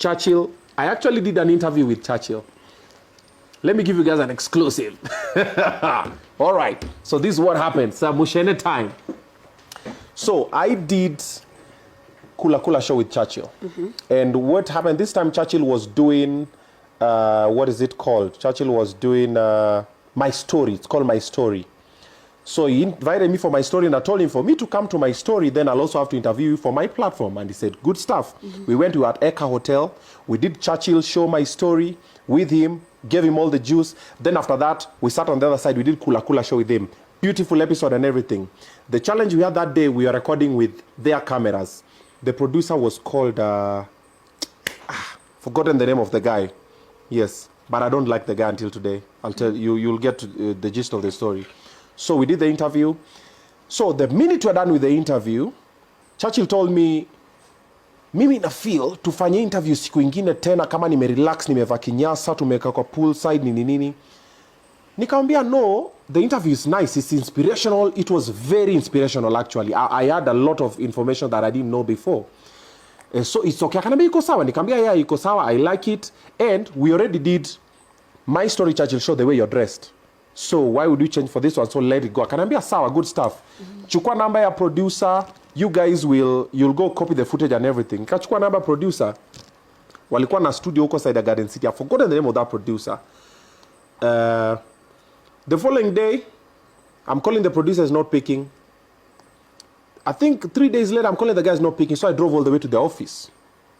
Churchill. I actually did an interview with Churchill. Let me give you guys an exclusive. All right. So this is what happened. Mushene time. So I did Kula show with Churchill. And what happened this time, Churchill was doing, what is it called? Churchill was doing My Story. It's called My Story. So he invited me for My Story, and I told him for me to come to My Story, then I'll also have to interview you for my platform. And he said, good stuff. We went to at Eka Hotel. We did Churchill show My Story with him, gave him all the juice. Then after that, we sat on the other side. We did Kula show with him. Beautiful episode and everything. The challenge we had that day, we were recording with their cameras. The producer was called, forgotten the name of the guy. Yes, but I don't like the guy until today. I'll tell you, you'll get the gist of the story. So we did the interview. So the minute we're done with the interview, Churchill told me, mimi na feel tufanye interview siku ingine tena kama nimerelax, nimevaa kinyasa, tumeka kwa poolside, nini. Nikamwambia no, the interview is nice, it's inspirational. It was very inspirational actually. I had a lot of information that I didn't know before. So it's okay. Akaniambia iko sawa. Nikamwambia yeah, iko sawa. I like it. And we already did My Story Churchill show the way you're dressed. So why would you change for this one? So let it go. Akaniambia sawa, good stuff. Chukua namba ya producer. You guys you'll go copy the footage and everything. Nikachukua namba producer. Walikuwa na studio huko side of Garden City. I've forgotten the name of that producer. The following day, I'm calling the producer, is not picking. I think 3 days later, I'm calling the guy's not picking. So I drove all the way to the office.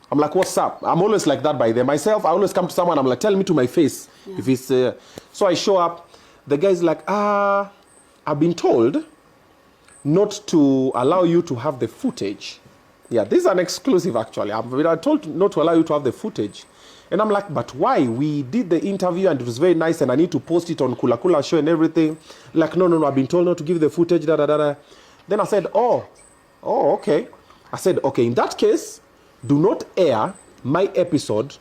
I'm like, what's up? I'm always like that by them. Myself, I always come to someone, I'm like, tell me to my face. Yeah. If it's so I show up. The guy's like, I've been told not to allow you to have the footage. Yeah, this is an exclusive actually. I've been told not to allow you to have the footage. And I'm like, but why? We did the interview and it was very nice and I need to post it on Kula show and everything. Like, no, I've been told not to give the footage, Then I said, oh, okay. I said, okay, in that case, do not air my episode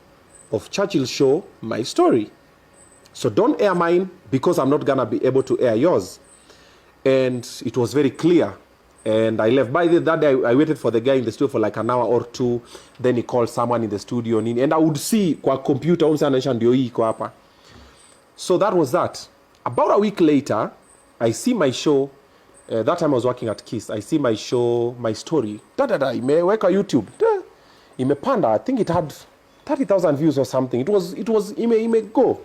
of Churchill show, My Story. So don't air mine because I'm not going to be able to air yours. And it was very clear. And I left. By that day, I waited for the guy in the studio for like an hour or two. Then he called someone in the studio. And I would see kwa computer. So that was that. About a week later, I see my show. That time I was working at KISS. I see my show, My Story. Imeweka YouTube. Imepanda. I think it had 30,000 views or something. It was go.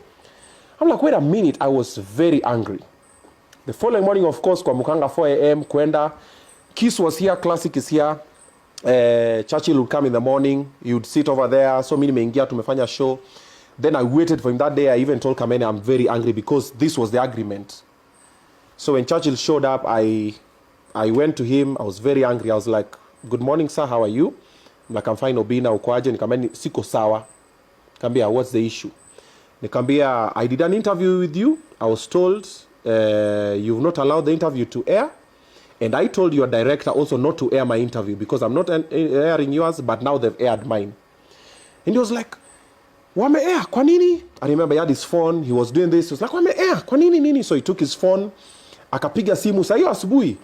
I'm like, wait a minute. I was very angry. The following morning, of course, kwa mukanga 4 a.m. kwenda. KISS was here, Classic is here. Churchill would come in the morning. He would sit over there. So mimi nimeingia tumefanya show. Then I waited for him that day. I even told Kamene I'm very angry because this was the agreement. So when Churchill showed up, I went to him. I was very angry. I was like, good morning, sir. How are you? I'm like, I'm fine, Obina. Ukoaje? Nikamwambia siko sawa. Nikamwambia, what's the issue? Nikamwambia, I did an interview with you. I was told you've not allowed the interview to air. And I told your director also not to air my interview because I'm not airing yours, but now they've aired mine. And he was like, wame air, kwa nini? I remember he had his phone, he was doing this. He was like, wame air, kwa nini? So he took his phone, akapiga simu, sa hiyo asubuhi.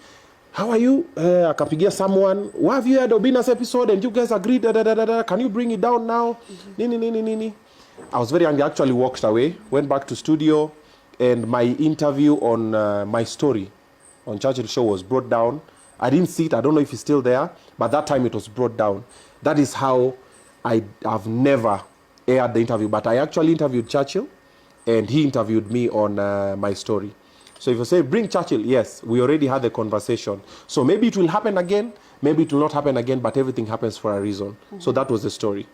How are you? Akapigia someone, why have you had Obina's episode and you guys agreed, can you bring it down now? Nini. I was very angry, I actually walked away, went back to studio, and my interview on My Story on Churchill show was brought down. I didn't see it. I don't know if it's still there, but that time it was brought down. That is how I've never aired the interview, but I actually interviewed Churchill and he interviewed me on My Story. So if you say bring Churchill, yes, we already had the conversation. So maybe it will happen again, maybe it will not happen again, but everything happens for a reason. So that was the story.